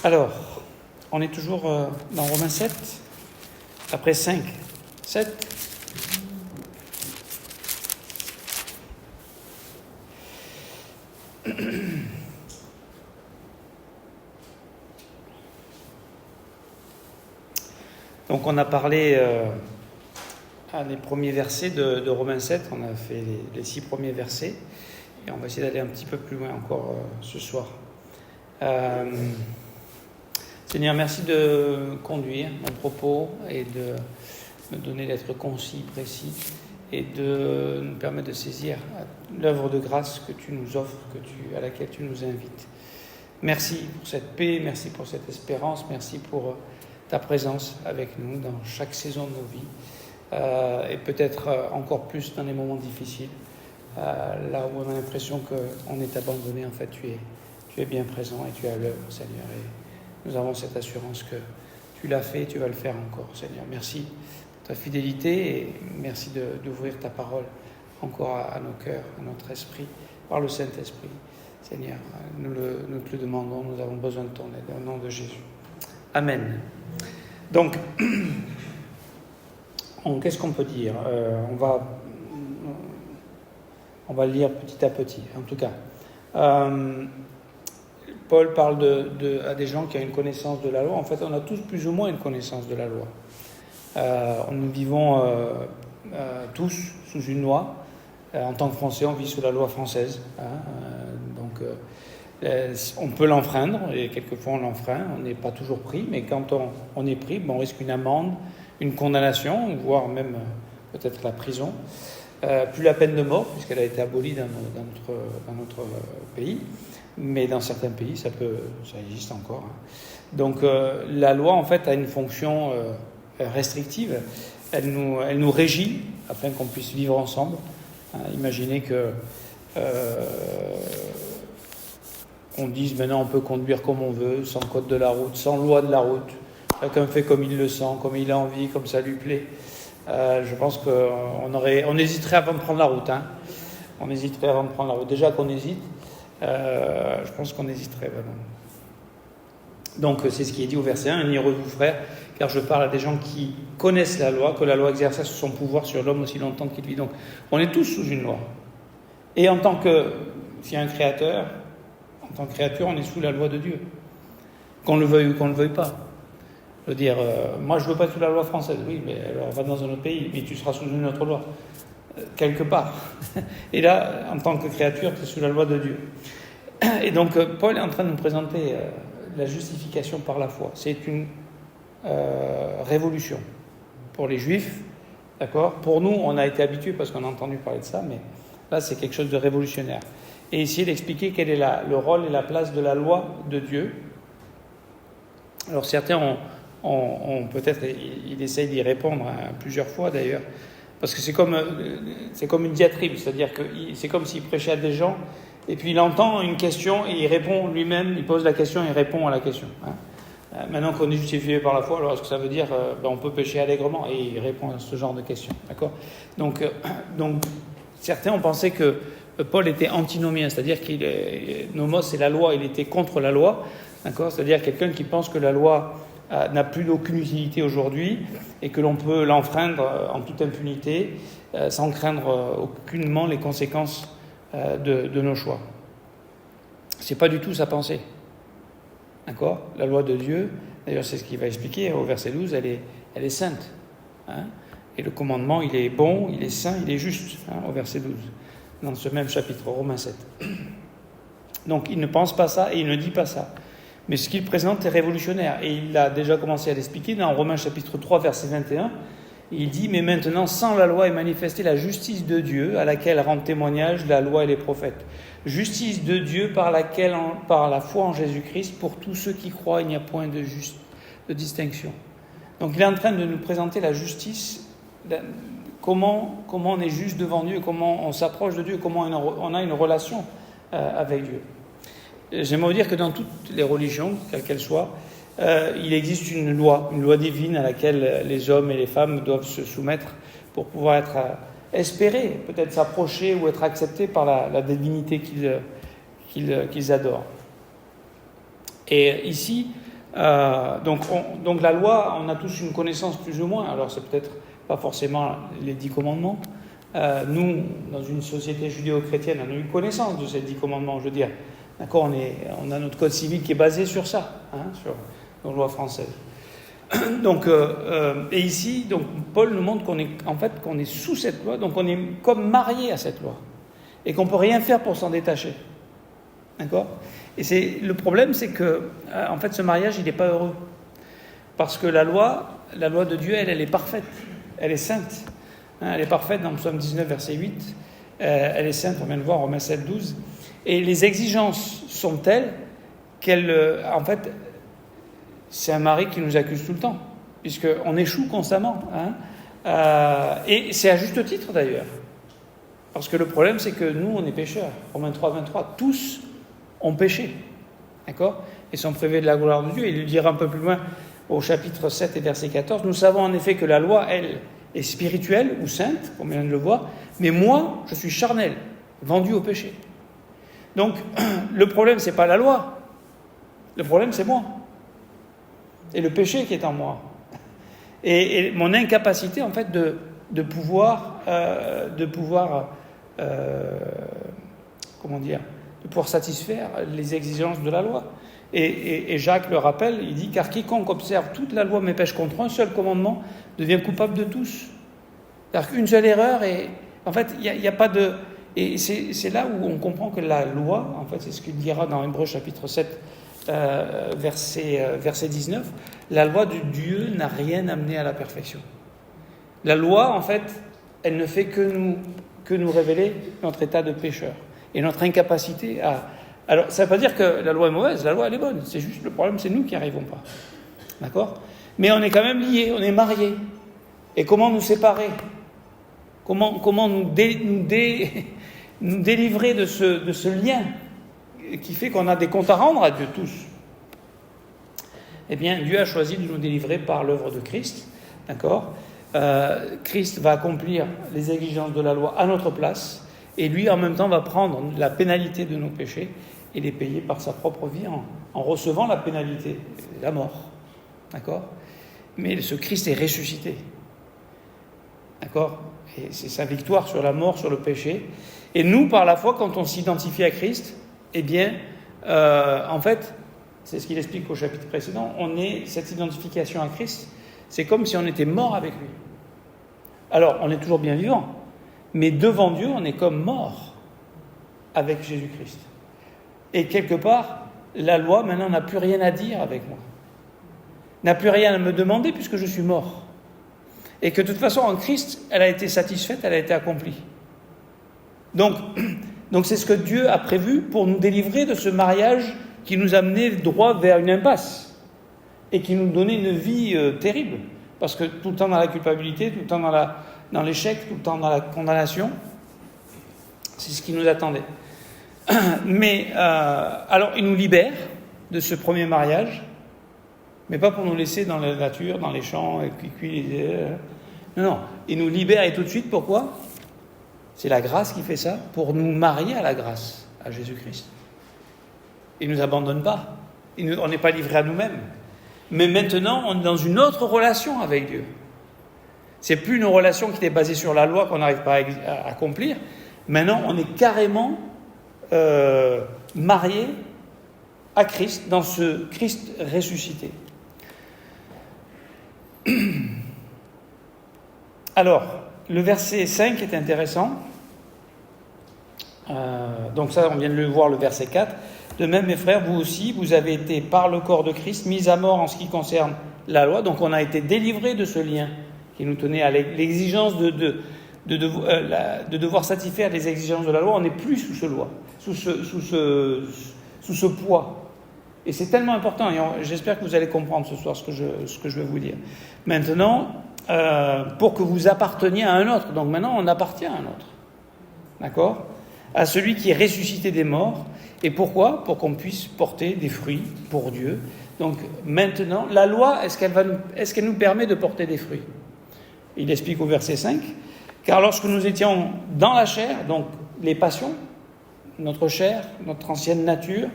Alors, on est toujours dans Romains 7, après 5, 7. Donc on a parlé les premiers versets de Romains 7, on a fait les 6 premiers versets, et on va essayer d'aller un petit peu plus loin encore ce soir. Seigneur, merci de conduire mon propos et de me donner d'être concis, précis, et de nous permettre de saisir l'œuvre de grâce que tu nous offres, à laquelle tu nous invites. Merci pour cette paix, merci pour cette espérance, merci pour ta présence avec nous dans chaque saison de nos vies, et peut-être encore plus dans les moments difficiles, là où on a l'impression qu'on est abandonné. En fait, tu es bien présent et tu es à l'œuvre, Seigneur, et nous avons cette assurance que tu l'as fait et tu vas le faire encore, Seigneur. Merci pour ta fidélité et merci d'ouvrir ta parole encore à nos cœurs, à notre esprit, par le Saint-Esprit. Seigneur, nous te le demandons, nous avons besoin de ton aide, au nom de Jésus. Amen. Donc, qu'est-ce qu'on peut dire ? On va le lire petit à petit, en tout cas. Paul parle à des gens qui ont une connaissance de la loi. En fait, on a tous plus ou moins une connaissance de la loi. Nous vivons tous sous une loi. En tant que Français, on vit sous la loi française. Donc, on peut l'enfreindre, et quelquefois on l'enfreint, on n'est pas toujours pris, mais quand on est pris, on risque une amende, une condamnation, voire même peut-être la prison. Plus la peine de mort, puisqu'elle a été abolie dans notre pays, mais dans certains pays, ça existe encore. Donc la loi, en fait, a une fonction restrictive. Elle nous régit afin qu'on puisse vivre ensemble. Imaginez que on dise maintenant on peut conduire comme on veut, sans code de la route, sans loi de la route. Chacun fait comme il le sent, comme il a envie, comme ça lui plaît. Je pense qu'on hésiterait avant de prendre la route. On hésiterait avant de prendre la route. Déjà qu'on hésite, je pense qu'on hésiterait vraiment. Donc c'est ce qui est dit au verset 1. « Heureux-vous, frères, car je parle à des gens qui connaissent la loi, que la loi exerce son pouvoir sur l'homme aussi longtemps qu'il vit. » Donc on est tous sous une loi. Et en tant que, s'il y a un créateur, en tant que créature, on est sous la loi de Dieu. Qu'on le veuille ou qu'on ne le veuille pas. Je veux dire, moi je ne veux pas être sous la loi française. Oui, mais alors va dans un autre pays, mais tu seras sous une autre loi. Quelque part. Et là, en tant que créature, tu es sous la loi de Dieu. Et donc, Paul est en train de nous présenter la justification par la foi. C'est une révolution pour les Juifs, d'accord ? Pour nous, on a été habitués parce qu'on a entendu parler de ça, mais là, c'est quelque chose de révolutionnaire. Et essayer d'expliquer quel est le rôle et la place de la loi de Dieu. Alors, certains ont peut-être, il essaye d'y répondre plusieurs fois d'ailleurs, parce que c'est comme une diatribe, c'est-à-dire que c'est comme s'il prêchait à des gens, et puis il entend une question et il répond lui-même, il pose la question et il répond à la question. Maintenant qu'on est justifié par la foi, alors est-ce que ça veut dire on peut pécher allègrement ? Et il répond à ce genre de questions. D'accord ? Donc, certains ont pensé que Paul était antinomien, c'est-à-dire nomos c'est la loi, il était contre la loi. D'accord ? C'est-à-dire quelqu'un qui pense que la loi n'a plus d'aucune utilité aujourd'hui et que l'on peut l'enfreindre en toute impunité sans craindre aucunement les conséquences de nos choix. C'est pas du tout sa pensée. D'accord ? La loi de Dieu, d'ailleurs c'est ce qu'il va expliquer au verset 12, elle est sainte. Et le commandement, il est bon, il est saint, il est juste, au verset 12, dans ce même chapitre, Romains 7. Donc il ne pense pas ça et il ne dit pas ça. Mais ce qu'il présente est révolutionnaire. Et il a déjà commencé à l'expliquer dans Romains chapitre 3, verset 21. Il dit « Mais maintenant, sans la loi est manifestée la justice de Dieu, à laquelle rendent témoignage la loi et les prophètes. Justice de Dieu par laquelle, par la foi en Jésus-Christ, pour tous ceux qui croient, il n'y a point de distinction. » Donc il est en train de nous présenter la justice, comment on est juste devant Dieu, comment on s'approche de Dieu, comment on a une relation avec Dieu. J'aimerais vous dire que dans toutes les religions, quelles qu'elles soient, il existe une loi divine à laquelle les hommes et les femmes doivent se soumettre pour pouvoir être espérer, peut-être s'approcher ou être acceptés par la divinité qu'ils adorent. Et ici, Donc la loi, on a tous une connaissance plus ou moins. Alors c'est peut-être pas forcément les 10 commandements. Nous, dans une société judéo-chrétienne, on a eu connaissance de ces 10 commandements, je veux dire. D'accord, on a notre code civil qui est basé sur ça, sur la loi française. Donc, et ici, donc, Paul nous montre qu'on est sous cette loi, donc on est comme marié à cette loi, et qu'on ne peut rien faire pour s'en détacher. D'accord ? Et le problème, c'est que, en fait, ce mariage, il n'est pas heureux. Parce que la loi de Dieu, elle est parfaite, elle est sainte. Elle est parfaite dans Psaume 19, verset 8. Elle est sainte, on vient de voir, Romains 7, 12. Et les exigences sont telles qu'elle, en fait, c'est un mari qui nous accuse tout le temps, puisqu'on échoue constamment. Et c'est à juste titre d'ailleurs. Parce que le problème, c'est que nous, on est pécheurs. Romains 3, 23, tous ont péché. D'accord ? Et sont privés de la gloire de Dieu. Il le dira un peu plus loin au chapitre 7 et verset 14. Nous savons en effet que la loi, elle, est spirituelle ou sainte, comme on vient de le voir, mais moi, je suis charnel, vendu au péché. Donc, le problème, c'est pas la loi. Le problème, c'est moi. Et le péché qui est en moi. Et mon incapacité, en fait, de pouvoir satisfaire les exigences de la loi. Et Jacques le rappelle, il dit « Car quiconque observe toute la loi mais pêche contre un seul commandement devient coupable de tous. » C'est-à-dire qu'une seule erreur, et en fait, il n'y a pas de... Et c'est là où on comprend que la loi, en fait, c'est ce qu'il dira dans Hébreux chapitre 7, verset 19, la loi de Dieu n'a rien amené à la perfection. La loi, en fait, elle ne fait que nous révéler notre état de pécheur et notre incapacité à... Alors, ça ne veut pas dire que la loi est mauvaise, la loi, elle est bonne. C'est juste le problème, c'est nous qui n'y arrivons pas. D'accord ? Mais on est quand même liés, on est mariés. Et comment nous séparer ? Comment nous délivrer de ce lien qui fait qu'on a des comptes à rendre à Dieu tous ? Eh bien, Dieu a choisi de nous délivrer par l'œuvre de Christ. D'accord ? Christ va accomplir les exigences de la loi à notre place. Et lui, en même temps, va prendre la pénalité de nos péchés et les payer par sa propre vie en recevant la pénalité, la mort. D'accord ? Mais ce Christ est ressuscité. D'accord ? Et c'est sa victoire sur la mort, sur le péché. Et nous, par la foi, quand on s'identifie à Christ, eh bien, en fait, c'est ce qu'il explique au chapitre précédent, cette identification à Christ, c'est comme si on était mort avec lui. Alors, on est toujours bien vivant, mais devant Dieu, on est comme mort avec Jésus-Christ. Et quelque part, la loi, maintenant, n'a plus rien à dire avec moi. N'a plus rien à me demander puisque je suis mort. Et que de toute façon, en Christ, elle a été satisfaite, elle a été accomplie. Donc c'est ce que Dieu a prévu pour nous délivrer de ce mariage qui nous amenait droit vers une impasse et qui nous donnait une vie terrible. Parce que tout le temps dans la culpabilité, tout le temps dans l'échec, tout le temps dans la condamnation, c'est ce qui nous attendait. Mais alors, il nous libère de ce premier mariage, mais pas pour nous laisser dans la nature, dans les champs, et non, il nous libère et tout de suite, pourquoi ? C'est la grâce qui fait ça, pour nous marier à la grâce, à Jésus-Christ. Il ne nous abandonne pas, on n'est pas livré à nous-mêmes. Mais maintenant, on est dans une autre relation avec Dieu. C'est plus une relation qui était basée sur la loi qu'on n'arrive pas à accomplir. Maintenant, on est carrément marié à Christ, dans ce Christ ressuscité. Alors, le verset 5 est intéressant. Donc ça, on vient de le voir, le verset 4. De même, mes frères, vous aussi, vous avez été, par le corps de Christ, mis à mort en ce qui concerne la loi. Donc on a été délivrés de ce lien qui nous tenait à l'exigence de devoir satisfaire les exigences de la loi. On n'est plus sous ce poids. Et c'est tellement important, et j'espère que vous allez comprendre ce soir ce que je vais vous dire. Maintenant, pour que vous apparteniez à un autre. Donc maintenant, on appartient à un autre. D'accord ? À celui qui est ressuscité des morts. Et pourquoi ? Pour qu'on puisse porter des fruits pour Dieu. Donc maintenant, la loi, est-ce qu'elle nous permet de porter des fruits ? Il explique au verset 5. Car lorsque nous étions dans la chair, donc les passions, notre chair, notre ancienne nature,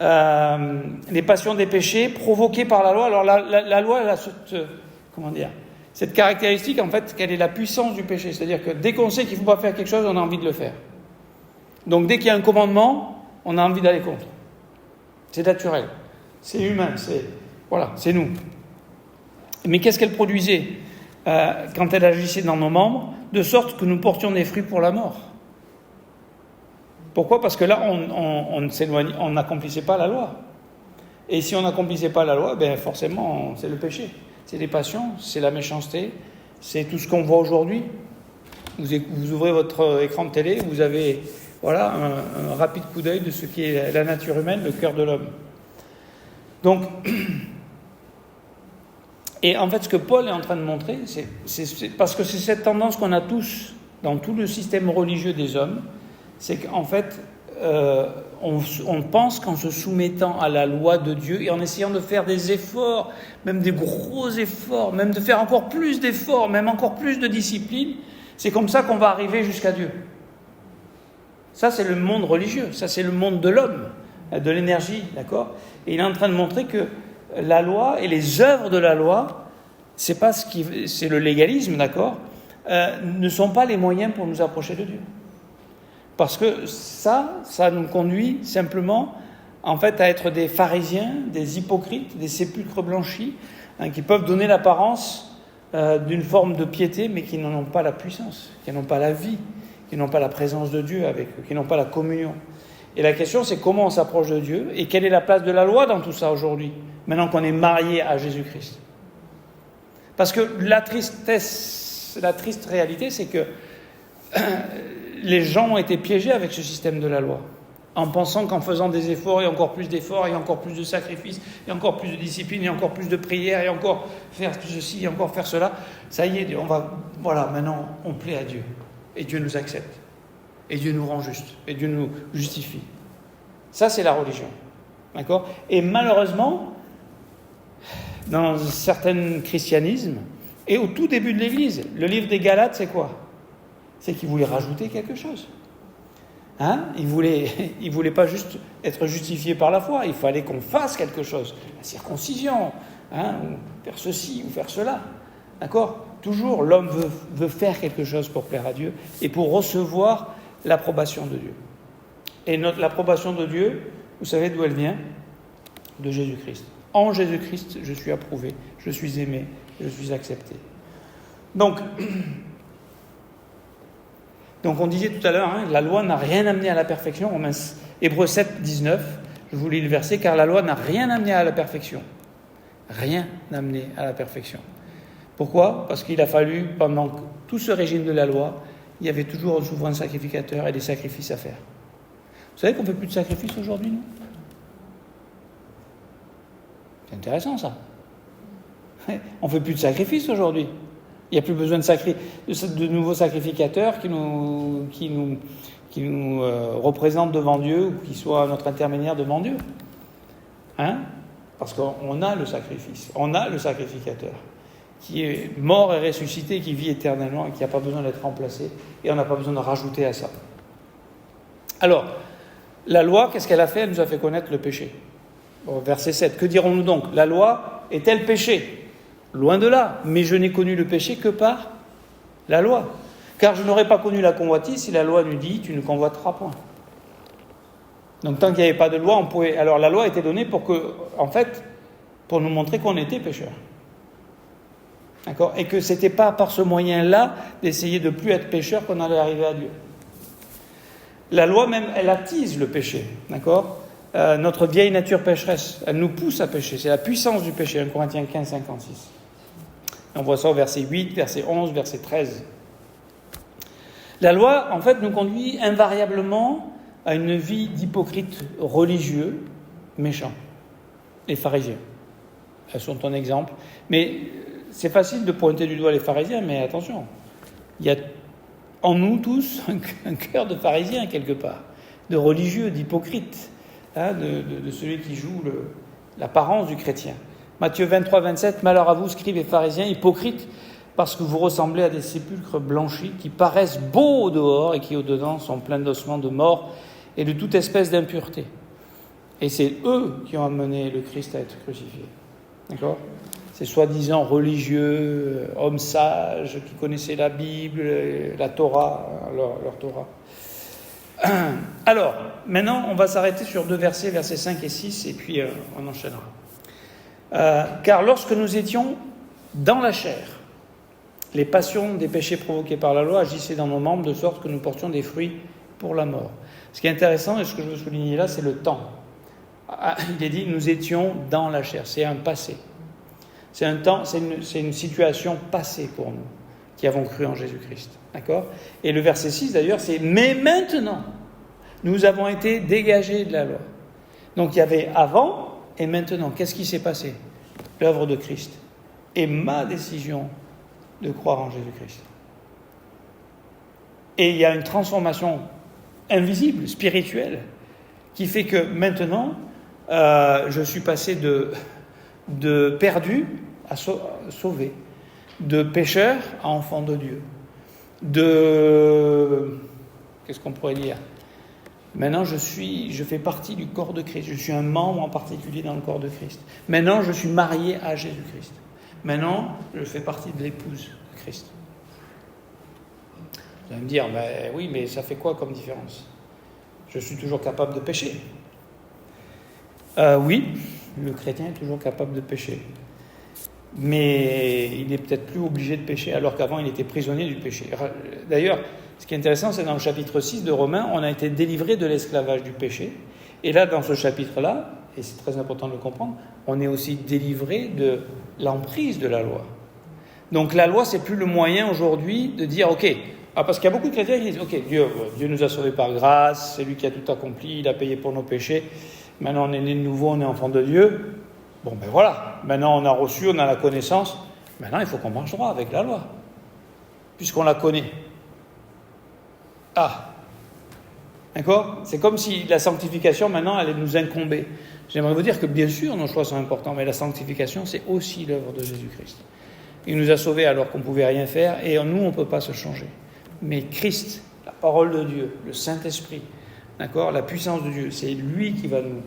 les passions des péchés provoquées par la loi. Alors la loi, elle a cette caractéristique, en fait, qu'elle est la puissance du péché. C'est-à-dire que dès qu'on sait qu'il ne faut pas faire quelque chose, on a envie de le faire. Donc dès qu'il y a un commandement, on a envie d'aller contre. C'est naturel, c'est humain, c'est nous. Mais qu'est-ce qu'elle produisait quand elle agissait dans nos membres, de sorte que nous portions des fruits pour la mort? Pourquoi ? Parce que là, on n'accomplissait pas la loi. Et si on n'accomplissait pas la loi, ben forcément, c'est le péché. C'est les passions, c'est la méchanceté, c'est tout ce qu'on voit aujourd'hui. Vous ouvrez votre écran de télé, vous avez un rapide coup d'œil de ce qui est la nature humaine, le cœur de l'homme. Donc, et en fait, ce que Paul est en train de montrer, c'est parce que c'est cette tendance qu'on a tous dans tout le système religieux des hommes, c'est qu'en fait, on pense qu'en se soumettant à la loi de Dieu et en essayant de faire des efforts, même des gros efforts, même de faire encore plus d'efforts, même encore plus de discipline, c'est comme ça qu'on va arriver jusqu'à Dieu. Ça, c'est le monde religieux, ça, c'est le monde de l'homme, de l'énergie, d'accord ? Et il est en train de montrer que la loi et les œuvres de la loi, c'est le légalisme, d'accord ? Ne sont pas les moyens pour nous approcher de Dieu. Parce que ça nous conduit simplement, en fait, à être des pharisiens, des hypocrites, des sépulcres blanchis, qui peuvent donner l'apparence d'une forme de piété, mais qui n'en ont pas la puissance, qui n'ont pas la vie, qui n'ont pas la présence de Dieu avec eux, qui n'ont pas la communion. Et la question, c'est comment on s'approche de Dieu et quelle est la place de la loi dans tout ça aujourd'hui, maintenant qu'on est marié à Jésus-Christ. Parce que la triste réalité, c'est que les gens ont été piégés avec ce système de la loi, en pensant qu'en faisant des efforts, et encore plus d'efforts, et encore plus de sacrifices, et encore plus de discipline, et encore plus de prières, et encore faire ceci, et encore faire cela, ça y est, maintenant on plaît à Dieu, et Dieu nous accepte, et Dieu nous rend justes, et Dieu nous justifie. Ça, c'est la religion, d'accord ? Et malheureusement, dans certains christianismes, et au tout début de l'Église, le livre des Galates, c'est quoi ? C'est qu'ils voulaient rajouter quelque chose. Ils voulaient pas juste être justifiés par la foi, il fallait qu'on fasse quelque chose. La circoncision, ou faire ceci, ou faire cela. D'accord ? Toujours, l'homme veut faire quelque chose pour plaire à Dieu et pour recevoir l'approbation de Dieu. Et l'approbation de Dieu, vous savez d'où elle vient ? De Jésus-Christ. En Jésus-Christ, je suis approuvé, je suis aimé, je suis accepté. Donc on disait tout à l'heure, la loi n'a rien amené à la perfection. Hébreux 7, 19, je vous lis le verset, car la loi n'a rien amené à la perfection. Rien amené à la perfection. Pourquoi ? Parce qu'il a fallu, pendant tout ce régime de la loi, il y avait toujours un souverain sacrificateur et des sacrifices à faire. Vous savez qu'on ne fait plus de sacrifices aujourd'hui, nous ? C'est intéressant, ça. On ne fait plus de sacrifices aujourd'hui. Il n'y a plus besoin de nouveaux sacrificateurs qui nous représentent devant Dieu ou qui soient notre intermédiaire devant Dieu. Parce qu'on a le sacrifice, on a le sacrificateur qui est mort et ressuscité, qui vit éternellement et qui n'a pas besoin d'être remplacé et on n'a pas besoin de rajouter à ça. Alors, la loi, qu'est-ce qu'elle a fait ? Elle nous a fait connaître le péché. Verset 7, que dirons-nous donc ? La loi est-elle péché ? Loin de là, mais je n'ai connu le péché que par la loi. Car je n'aurais pas connu la convoitise si la loi nous dit « tu ne convoiteras point ». Donc tant qu'il n'y avait pas de loi, on pouvait... Alors la loi était donnée pour nous montrer qu'on était pécheurs. D'accord ? Et que ce n'était pas par ce moyen-là d'essayer de ne plus être pécheur qu'on allait arriver à Dieu. La loi même, elle attise le péché. D'accord ? Notre vieille nature pécheresse, elle nous pousse à pécher. C'est la puissance du péché, 1 Corinthiens 15, 56. On voit ça au verset 8, verset 11, verset 13. La loi, en fait, nous conduit invariablement à une vie d'hypocrites religieux, méchants. Les pharisiens. Elles sont un exemple. Mais c'est facile de pointer du doigt les pharisiens, mais attention, il y a en nous tous un cœur de pharisien quelque part, de religieux, d'hypocrite. De celui qui joue l'apparence du chrétien. Matthieu 23, 27, « Malheur à vous, scribes et pharisiens, hypocrites, parce que vous ressemblez à des sépulcres blanchis qui paraissent beaux au dehors et qui au dedans sont pleins d'ossements de mort et de toute espèce d'impureté. Et c'est eux qui ont amené le Christ à être crucifié. D'accord ? Ces soi-disant religieux, hommes sages, qui connaissaient la Bible, la Torah, leur Torah. Alors, maintenant, on va s'arrêter sur 2 versets, versets 5 et 6, et puis on enchaînera. Car lorsque nous étions dans la chair, les passions des péchés provoqués par la loi agissaient dans nos membres de sorte que nous portions des fruits pour la mort. Ce qui est intéressant, et ce que je veux souligner là, c'est le temps. Il est dit, nous étions dans la chair. C'est un passé. C'est un temps, c'est une situation passée pour nous, qui avons cru en Jésus-Christ. D'accord ? Et le verset 6, d'ailleurs, c'est « Mais maintenant, nous avons été dégagés de la loi. » Donc il y avait avant et maintenant. Qu'est-ce qui s'est passé ? L'œuvre de Christ. Et ma décision de croire en Jésus-Christ. Et il y a une transformation invisible, spirituelle, qui fait que maintenant, je suis passé de perdu à sauvé, de pécheur à enfant de Dieu, qu'est-ce qu'on pourrait dire ? Maintenant, je fais partie du corps de Christ, je suis un membre en particulier dans le corps de Christ. Maintenant, je suis marié à Jésus-Christ. Maintenant, je fais partie de l'épouse de Christ. Vous allez me dire, oui, mais ça fait quoi comme différence ? Je suis toujours capable de pécher. Oui, le chrétien est toujours capable de pécher. Mais il n'est peut-être plus obligé de pécher, alors qu'avant, il était prisonnier du péché. D'ailleurs, ce qui est intéressant, c'est dans le chapitre 6 de Romains, on a été délivré de l'esclavage du péché. Et là, dans ce chapitre-là, et c'est très important de le comprendre, on est aussi délivré de l'emprise de la loi. Donc la loi, c'est plus le moyen aujourd'hui de dire, ok, parce qu'il y a beaucoup de chrétiens qui disent, ok, Dieu nous a sauvés par grâce, c'est lui qui a tout accompli, il a payé pour nos péchés, maintenant on est né de nouveau, on est enfant de Dieu. Bon, voilà, maintenant on a reçu, on a la connaissance, maintenant il faut qu'on marche droit avec la loi, puisqu'on la connaît. D'accord ? C'est comme si la sanctification, maintenant, allait nous incomber. J'aimerais vous dire que, bien sûr, nos choix sont importants, mais la sanctification, c'est aussi l'œuvre de Jésus-Christ. Il nous a sauvés alors qu'on ne pouvait rien faire, et nous, on ne peut pas se changer. Mais Christ, la parole de Dieu, le Saint-Esprit, d'accord, la puissance de Dieu, c'est lui qui va nous...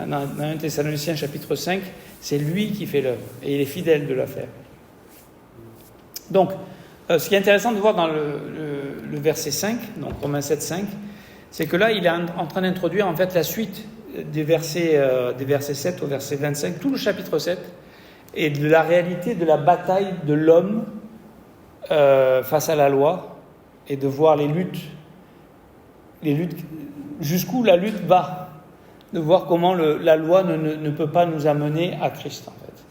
Dans 1 Thessaloniciens chapitre 5, c'est lui qui fait l'œuvre, et il est fidèle de la faire. Donc, ce qui est intéressant de voir dans le verset 5, donc Romains 7, 5, c'est que là, il est en train d'introduire en fait la suite des versets 7 au verset 25, tout le chapitre 7, et de la réalité de la bataille de l'homme face à la loi, et de voir les luttes, jusqu'où la lutte va, de voir comment la loi ne peut pas nous amener à Christ, en fait.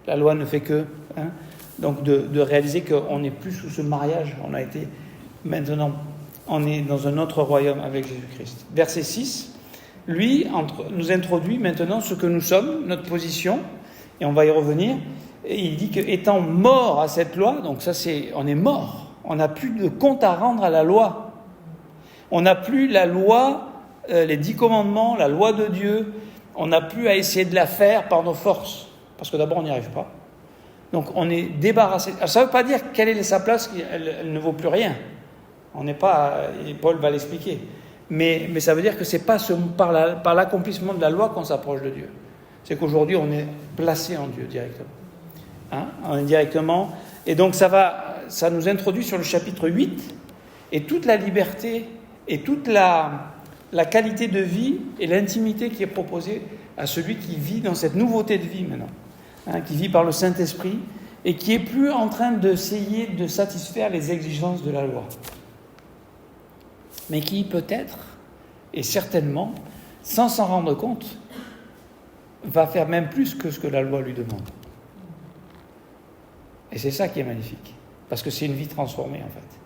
La loi ne fait que... donc de réaliser qu'on n'est plus sous ce mariage, on a été maintenant... On est dans un autre royaume avec Jésus-Christ. Verset 6, lui nous introduit maintenant ce que nous sommes, notre position, et on va y revenir. Et il dit qu'étant mort à cette loi, donc ça on est mort, on n'a plus de compte à rendre à la loi. On n'a plus la loi, les 10 commandements, la loi de Dieu, on n'a plus à essayer de la faire par nos forces, parce que d'abord on n'y arrive pas. Donc on est débarrassé. Alors, ça ne veut pas dire quelle est sa place, elle ne vaut plus rien. On n'est pas, et Paul va l'expliquer, mais ça veut dire que c'est pas par l'accomplissement de la loi qu'on s'approche de Dieu. C'est qu'aujourd'hui on est placé en Dieu directement, on est directement, et donc ça nous introduit sur le chapitre 8 et toute la liberté et toute la qualité de vie et l'intimité qui est proposée à celui qui vit dans cette nouveauté de vie maintenant, qui vit par le Saint-Esprit et qui est plus en train d'essayer de satisfaire les exigences de la loi. Mais qui peut-être, et certainement, sans s'en rendre compte, va faire même plus que ce que la loi lui demande. Et c'est ça qui est magnifique, parce que c'est une vie transformée en fait.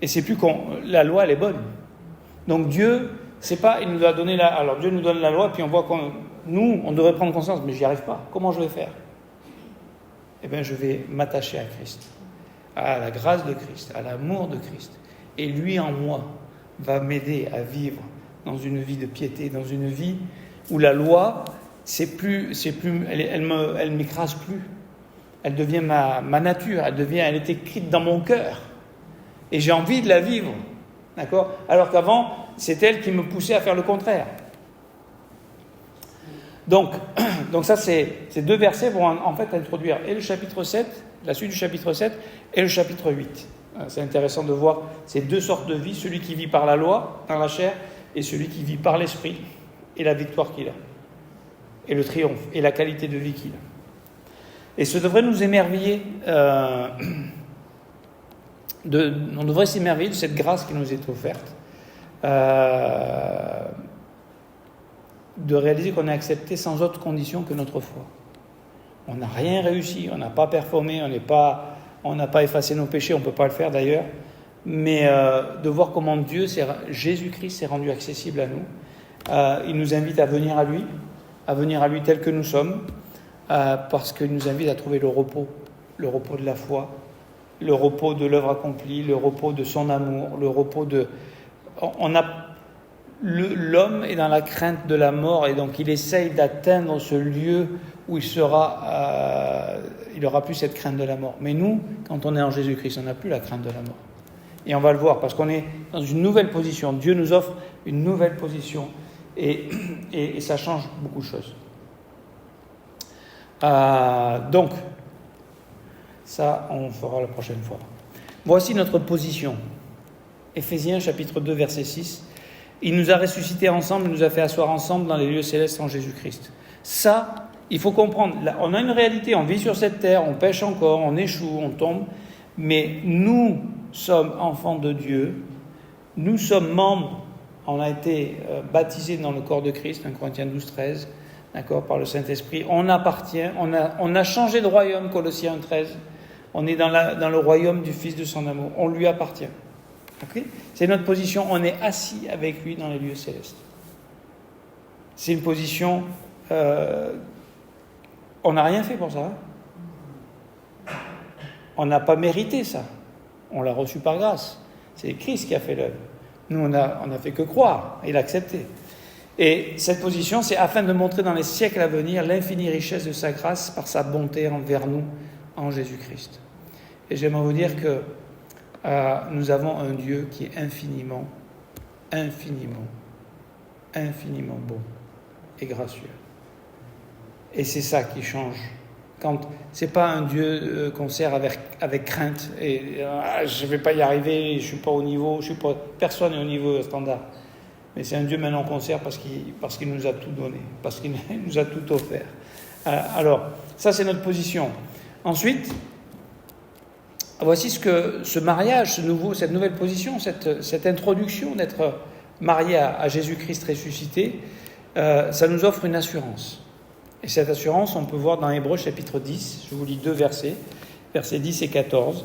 Et c'est plus la loi elle est bonne. Donc Dieu, c'est pas, il nous a donné alors Dieu nous donne la loi, puis on voit on devrait prendre conscience, mais j'y arrive pas. Comment je vais faire ? Eh bien, je vais m'attacher à Christ, à la grâce de Christ, à l'amour de Christ, et lui en moi va m'aider à vivre dans une vie de piété, dans une vie où la loi, elle m'écrase plus. Elle devient ma nature, elle est écrite dans mon cœur. Et j'ai envie de la vivre. D'accord ? Alors qu'avant, c'est elle qui me poussait à faire le contraire. Donc ça, ces deux versets vont en fait introduire et le chapitre 7, la suite du chapitre 7, et le chapitre 8. C'est intéressant de voir ces deux sortes de vie, celui qui vit par la loi, dans la chair, et celui qui vit par l'esprit, et la victoire qu'il a, et le triomphe, et la qualité de vie qu'il a. Et ça devrait nous émerveiller, on devrait s'émerveiller de cette grâce qui nous est offerte, de réaliser qu'on est accepté sans autre condition que notre foi. On n'a rien réussi, on n'a pas performé, on n'a pas effacé nos péchés, on ne peut pas le faire d'ailleurs, mais de voir comment Jésus-Christ s'est rendu accessible à nous. Il nous invite à venir à lui tel que nous sommes, parce qu'il nous invite à trouver le repos de la foi, le repos de l'œuvre accomplie, le repos de son amour, le repos de... L'homme est dans la crainte de la mort et donc il essaye d'atteindre ce lieu où il n'aura plus cette crainte de la mort. Mais nous, quand on est en Jésus-Christ, on n'a plus la crainte de la mort. Et on va le voir parce qu'on est dans une nouvelle position. Dieu nous offre une nouvelle position et ça change beaucoup de choses. Donc, ça, on fera la prochaine fois. Voici notre position. Éphésiens chapitre 2, verset 6. Il nous a ressuscités ensemble, il nous a fait asseoir ensemble dans les lieux célestes en Jésus-Christ. Ça, il faut comprendre. Là, on a une réalité, on vit sur cette terre, on pêche encore, on échoue, on tombe. Mais nous sommes enfants de Dieu. Nous sommes membres, on a été baptisés dans le corps de Christ, 1 Corinthiens 12, 13, d'accord, par le Saint-Esprit. On appartient, on a changé de royaume, Colossiens 13. On est dans le royaume du Fils de son amour. On lui appartient. Okay. C'est notre position, on est assis avec lui dans les lieux célestes. C'est une position, on n'a rien fait pour ça. On n'a pas mérité ça. On l'a reçu par grâce. C'est Christ qui a fait l'œuvre. Nous, on n'a fait que croire et l'accepter. Et cette position, c'est afin de montrer dans les siècles à venir l'infinie richesse de sa grâce par sa bonté envers nous en Jésus-Christ. Et j'aimerais vous dire que nous avons un Dieu qui est infiniment bon et gracieux. Et c'est ça qui change. C'est pas un Dieu qu'on sert avec crainte et je vais pas y arriver, je suis pas au niveau, personne n'est au niveau standard. Mais c'est un Dieu maintenant qu'on sert parce qu'il nous a tout donné, parce qu'il nous a tout offert. Alors, ça c'est notre position. Ensuite, voici ce mariage, cette nouvelle position, cette introduction d'être marié à Jésus-Christ ressuscité, ça nous offre une assurance. Et cette assurance, on peut voir dans Hébreux chapitre 10, je vous lis 2 versets 10 et 14.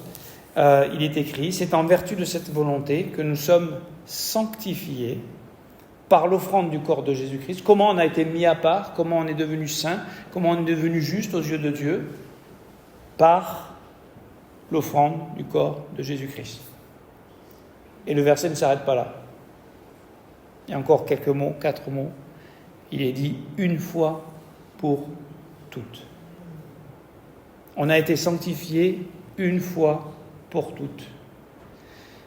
Il est écrit « C'est en vertu de cette volonté que nous sommes sanctifiés par l'offrande du corps de Jésus-Christ. » Comment on a été mis à part, comment on est devenu saint, comment on est devenu juste aux yeux de Dieu, par l'offrande du corps de Jésus-Christ. Et le verset ne s'arrête pas là. Il y a encore 4 mots. Il est dit une fois pour toutes. On a été sanctifiés une fois pour toutes.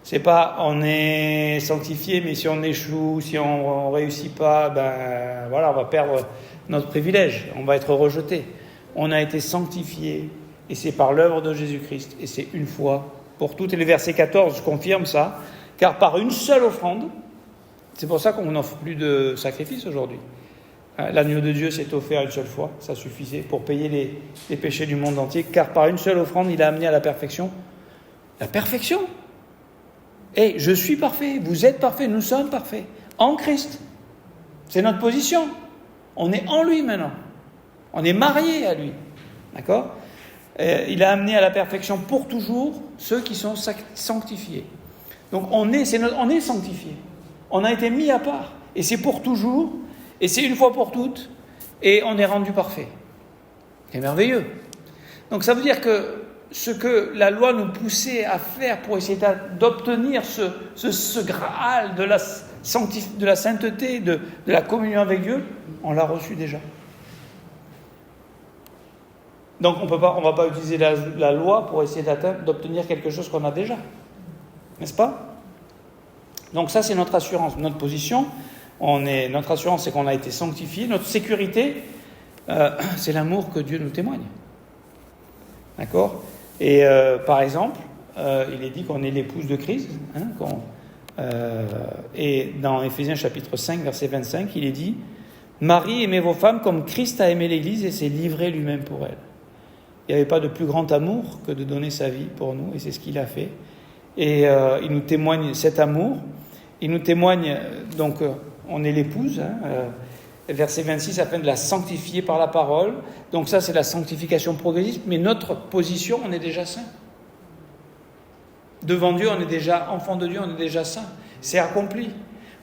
C'est pas on est sanctifié, mais si on échoue, si on réussit pas, on va perdre notre privilège, on va être rejeté. On a été sanctifiés. Et c'est par l'œuvre de Jésus-Christ. Et c'est une fois pour toutes. Et le verset 14 confirme ça. Car par une seule offrande, c'est pour ça qu'on n'offre plus de sacrifices aujourd'hui. L'agneau de Dieu s'est offert une seule fois. Ça suffisait pour payer les péchés du monde entier. Car par une seule offrande, il a amené à la perfection. La perfection. Et je suis parfait. Vous êtes parfait. Nous sommes parfaits. En Christ. C'est notre position. On est en lui maintenant. On est mariés à lui. D'accord ? Il a amené à la perfection pour toujours ceux qui sont sanctifiés. Donc on est sanctifiés. On a été mis à part. Et c'est pour toujours. Et c'est une fois pour toutes. Et on est rendu parfait. C'est merveilleux. Donc ça veut dire que ce que la loi nous poussait à faire pour essayer d'obtenir ce Graal de la sainteté, de la communion avec Dieu, on l'a reçu déjà. Donc on ne va pas utiliser la loi pour essayer d'obtenir quelque chose qu'on a déjà. N'est-ce pas ? Donc ça, c'est notre assurance, notre position. Notre assurance, c'est qu'on a été sanctifié. Notre sécurité, c'est l'amour que Dieu nous témoigne. D'accord ? Et par exemple, il est dit qu'on est l'épouse de Christ. Et dans Éphésiens chapitre 5, verset 25, il est dit « Marie, aimez vos femmes comme Christ a aimé l'Église et s'est livré lui-même pour elle. » Il n'y avait pas de plus grand amour que de donner sa vie pour nous, et c'est ce qu'il a fait. Et il nous témoigne cet amour. Il nous témoigne, donc, on est l'épouse, verset 26, afin de la sanctifier par la parole. Donc ça, c'est la sanctification progressive, mais notre position, on est déjà saint. Devant Dieu, on est déjà enfant de Dieu, on est déjà saint. C'est accompli.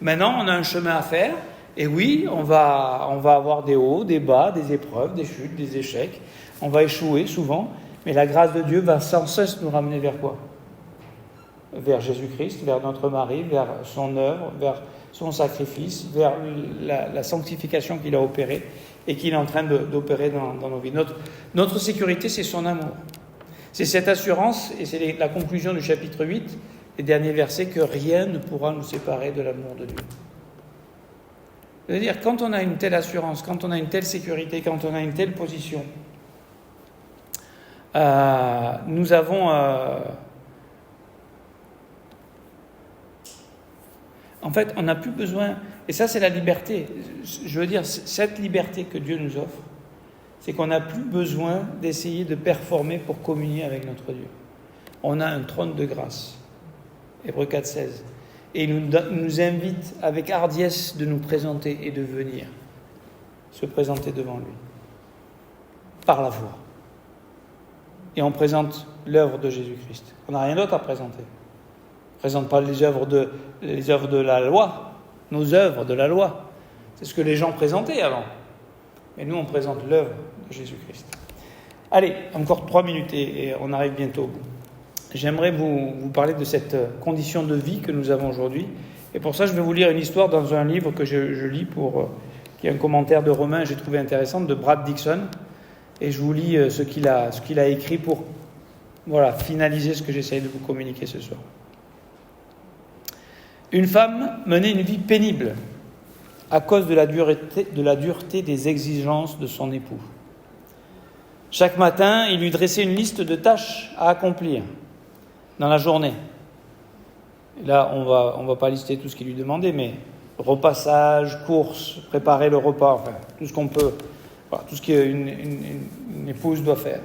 Maintenant, on a un chemin à faire, et oui, on va avoir des hauts, des bas, des épreuves, des chutes, des échecs. On va échouer souvent, mais la grâce de Dieu va sans cesse nous ramener vers quoi ? Vers Jésus-Christ, vers notre mari, vers son œuvre, vers son sacrifice, vers la sanctification qu'il a opérée et qu'il est en train d'opérer dans nos vies. Notre sécurité, c'est son amour. C'est cette assurance, et c'est la conclusion du chapitre 8, les derniers versets, que rien ne pourra nous séparer de l'amour de Dieu. C'est-à-dire, quand on a une telle assurance, quand on a une telle sécurité, quand on a une telle position, nous avons... En fait, on n'a plus besoin... Et ça, c'est la liberté. Je veux dire, cette liberté que Dieu nous offre, c'est qu'on n'a plus besoin d'essayer de performer pour communier avec notre Dieu. On a un trône de grâce. Hébreux 4,16. Et il nous invite avec hardiesse de nous présenter et de venir se présenter devant lui. Par la foi. Et on présente l'œuvre de Jésus-Christ. On n'a rien d'autre à présenter. On ne présente pas les œuvres de la loi, nos œuvres de la loi. C'est ce que les gens présentaient avant. Mais nous, on présente l'œuvre de Jésus-Christ. Allez, encore 3 minutes et on arrive bientôt au bout. J'aimerais vous parler de cette condition de vie que nous avons aujourd'hui. Et pour ça, je vais vous lire une histoire dans un livre que je lis, qui est un commentaire de Romains, j'ai trouvé intéressant, de Brad Dixon. Et je vous lis ce qu'il a écrit pour finaliser ce que j'essaie de vous communiquer ce soir. Une femme menait une vie pénible à cause de la dureté des exigences de son époux. Chaque matin, il lui dressait une liste de tâches à accomplir dans la journée. Et là, on va pas lister tout ce qu'il lui demandait, mais repassage, courses, préparer le repas, enfin, tout ce qu'on peut, tout ce qu'une épouse doit faire.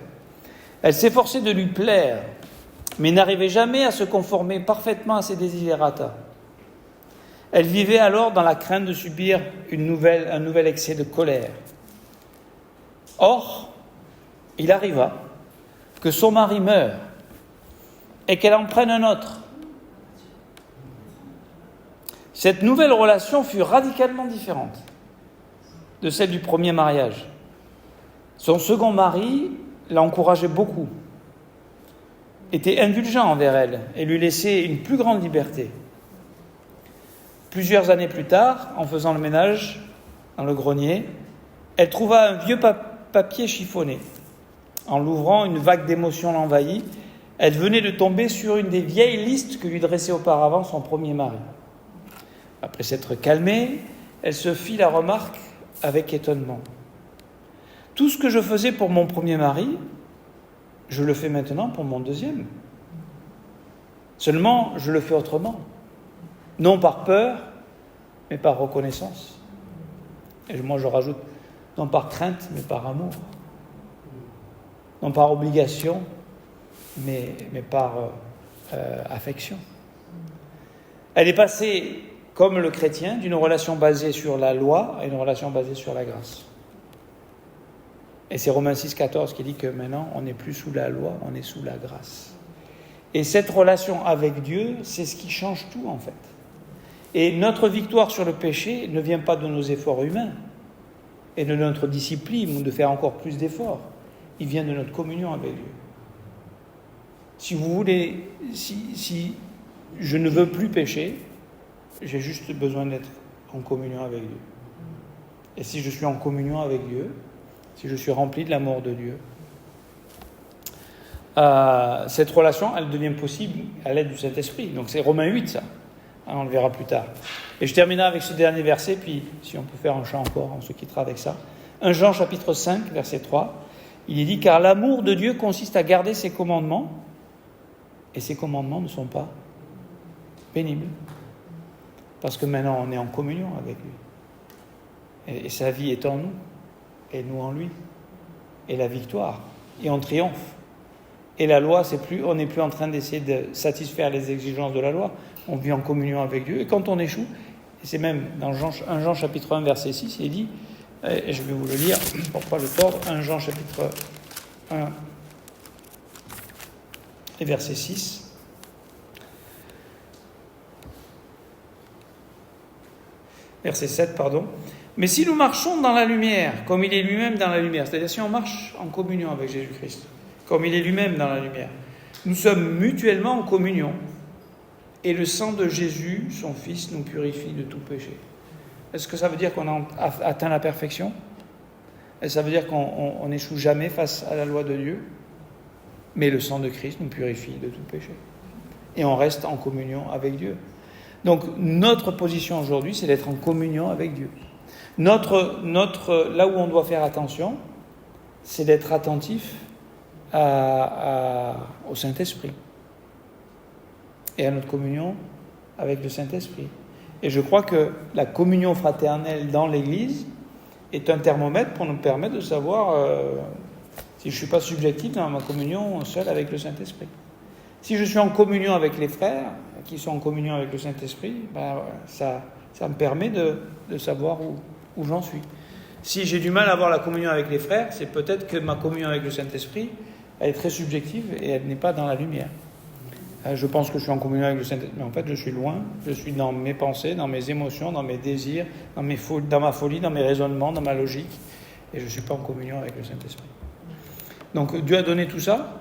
Elle s'efforçait de lui plaire, mais n'arrivait jamais à se conformer parfaitement à ses desiderata. Elle vivait alors dans la crainte de subir un nouvel excès de colère. Or, il arriva que son mari meure et qu'elle en prenne un autre. Cette nouvelle relation fut radicalement différente de celle du premier mariage. Son second mari l'encourageait beaucoup, était indulgent envers elle et lui laissait une plus grande liberté. Plusieurs années plus tard, en faisant le ménage dans le grenier, elle trouva un vieux papier chiffonné. En l'ouvrant, une vague d'émotion l'envahit. Elle venait de tomber sur une des vieilles listes que lui dressait auparavant son premier mari. Après s'être calmée, elle se fit la remarque avec étonnement. Tout ce que je faisais pour mon premier mari, je le fais maintenant pour mon deuxième. Seulement, je le fais autrement. Non par peur, mais par reconnaissance. Et moi, je rajoute, non par crainte, mais par amour. Non par obligation, mais par affection. Elle est passée, comme le chrétien, d'une relation basée sur la loi à une relation basée sur la grâce. Et c'est Romains 6,14 qui dit que maintenant, on n'est plus sous la loi, on est sous la grâce. Et cette relation avec Dieu, c'est ce qui change tout, en fait. Et notre victoire sur le péché ne vient pas de nos efforts humains et de notre discipline ou de faire encore plus d'efforts. Il vient de notre communion avec Dieu. Si vous voulez, si je ne veux plus pécher, j'ai juste besoin d'être en communion avec Dieu. Et si je suis en communion avec Dieu, si je suis rempli de l'amour de Dieu, cette relation, elle devient possible à l'aide du Saint-Esprit. Donc c'est Romains 8, ça. On le verra plus tard. Et je terminerai avec ce dernier verset, puis si on peut faire un chant encore, on se quittera avec ça. 1 Jean chapitre 5, verset 3, il est dit « Car l'amour de Dieu consiste à garder ses commandements, et ses commandements ne sont pas pénibles. » Parce que maintenant, on est en communion avec lui. Et sa vie est en nous, et nous en lui. Et la victoire, et on triomphe. Et la loi, on n'est plus en train d'essayer de satisfaire les exigences de la loi, on vit en communion avec Dieu. Et quand on échoue, et c'est même dans 1 Jean chapitre 1, verset 6, il est dit, et je vais vous le lire, pour pas le tordre, 1 Jean chapitre 1 et verset 6. Verset 7, pardon. Mais si nous marchons dans la lumière, comme il est lui-même dans la lumière, c'est-à-dire si on marche en communion avec Jésus-Christ, comme il est lui-même dans la lumière, nous sommes mutuellement en communion, et le sang de Jésus, son Fils, nous purifie de tout péché. Est-ce que ça veut dire qu'on a atteint la perfection? Et ça veut dire qu'on n'échoue jamais face à la loi de Dieu? Mais le sang de Christ nous purifie de tout péché. Et on reste en communion avec Dieu. Donc notre position aujourd'hui, c'est d'être en communion avec Dieu. Là où on doit faire attention, c'est d'être attentif au Saint-Esprit et à notre communion avec le Saint-Esprit. Et je crois que la communion fraternelle dans l'Église est un thermomètre pour nous permettre de savoir si je ne suis pas subjectif dans ma communion seule avec le Saint-Esprit. Si je suis en communion avec les frères qui sont en communion avec le Saint-Esprit, ça me permet de savoir où j'en suis. Si j'ai du mal à avoir la communion avec les frères, c'est peut-être que ma communion avec le Saint-Esprit, elle est très subjective et elle n'est pas dans la lumière. Je pense que je suis en communion avec le Saint-Esprit, mais en fait je suis loin, je suis dans mes pensées, dans mes émotions, dans mes désirs, dans ma folie, dans mes raisonnements, dans ma logique, et je ne suis pas en communion avec le Saint-Esprit. Donc Dieu a donné tout ça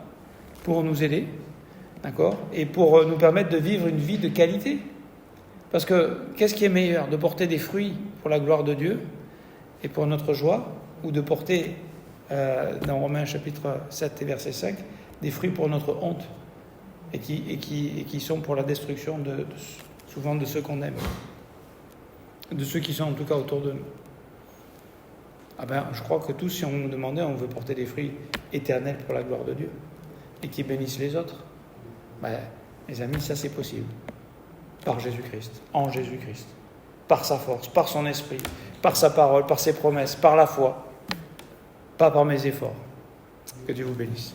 pour nous aider, d'accord, et pour nous permettre de vivre une vie de qualité. Parce que qu'est-ce qui est meilleur, de porter des fruits pour la gloire de Dieu et pour notre joie, ou de porter, dans Romains chapitre 7 et verset 5, des fruits pour notre honte, et qui sont pour la destruction souvent de ceux qu'on aime, de ceux qui sont en tout cas autour de nous. Je crois que tous, si on nous demandait, on veut porter des fruits éternels pour la gloire de Dieu, et qui bénissent les autres. Mes amis, ça c'est possible. Par Jésus-Christ, en Jésus-Christ, par sa force, par son esprit, par sa parole, par ses promesses, par la foi, pas par mes efforts. Que Dieu vous bénisse.